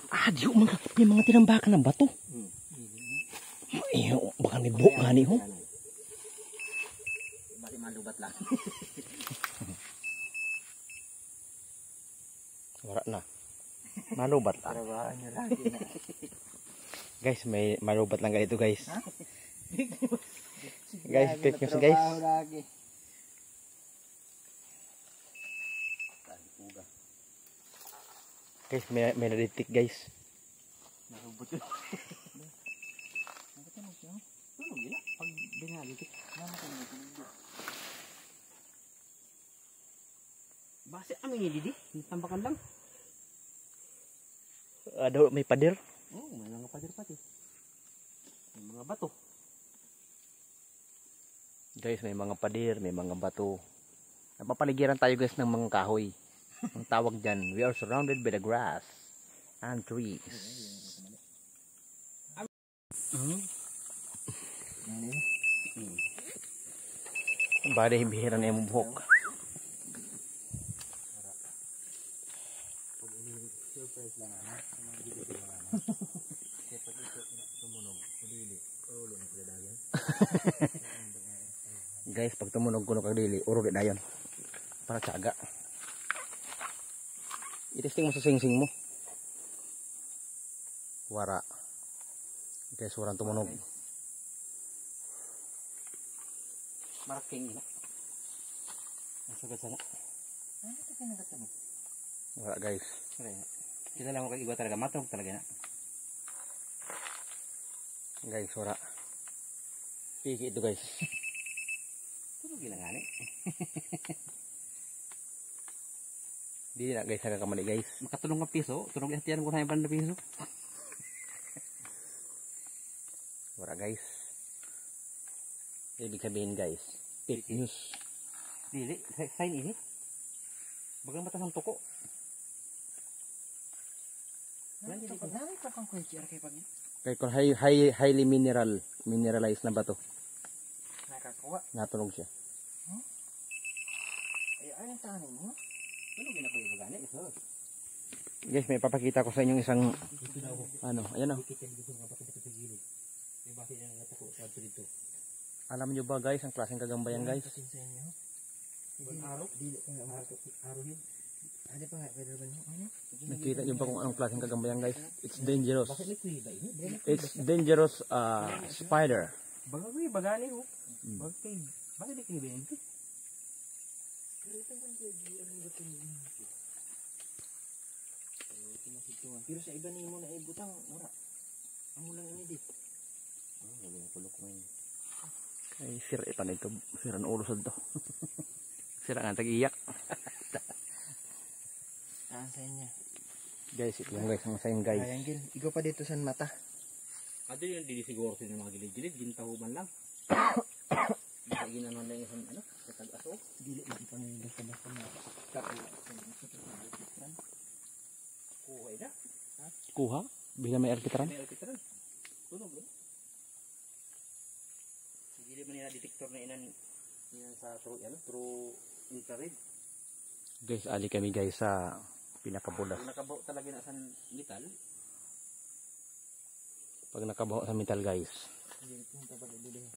Ah, diyo mga, may mga tinambakan ng bato. Eh, baka may buhok gani ho. Bali malubat lang. Wala na. Malubat lang. Trabahan nyo lagi na. Guys, may malubat lang ganito guys. Ha? Guys, fake news guys. Lagi. Guys, may naditik guys. Narubot yun. Nakita mo siya? Tunog yun. Pag binalitik. Base amin ni Didi. Tambakan lang. Ada may pader. Oh, may mga pader pati. May mga bato. Guys, may mga pader, may mga bato. Napapaligiran tayo guys ng mga kahoy. Ang tawag dyan, we are surrounded by the grass and trees. Bade bihira na yung buhok. Guys, pag tumunog kuno kag dili, urog na dayon. Para tiyaga. I-testing mo sa sing-sing mo. Wara. Guys, warang tumunog. Maraking na. Nasagad sana. Ano ito ka nagatanog? Wara guys. Kita lang ako kay iba talaga. Matog talaga na. Guys, wara. Piki ito guys. Tunog yun nga ni. Di na guys, nagkakamali guys. Makatulong ng piso. Tunog yung hatiyan ko na yung banda piso. Wara guys. Ibig sabihin guys, fake news. Dili, sign ini. Bagang batas ng tuko. Nanti di pagdami pa kang kuya kay pag. Kaya kung highly mineralized na bato. Nakakuha. Natunog siya. Ay, ayun tanin mo. Tunog yun ako yung bagani. Guys, may papakita ko sa inyong isang ano, ayan o. Alam nyo ba guys, ang klaseng kagambayan guys? Nakita nyo ba kung anong klaseng kagambayan guys? It's dangerous. It's dangerous spider. Bagay bagani ho. Bagay. Bakit di kini ba pero sa iba ni mo na ibutang ora. Amo lang ini di. Oh, gabi na kulok mo. Ay, sira ito na ito. Sira na ulo sa ito. Sira nga, tag-iyak. Sa inyo. Guys, ito yung guys, ang sign guys. Ayan gil, ikaw pa dito sa mata. Ado yung di siguro sila mga gilid-gilid, gintahuban lang. Baka ginanon lang yung ano, katag-aso. Dili na pa ngayon basta-basta na. Kuha na. Kuha? Bila may alkitran? May alkitran. Tunog eh. Hindi man nila detector na inan sa true infrared. Guys, ali kami guys sa pinakabulas. Kung nakabaw talaga na sa metal. Pag nakabaho sa metal guys. Hindi punta pa dito.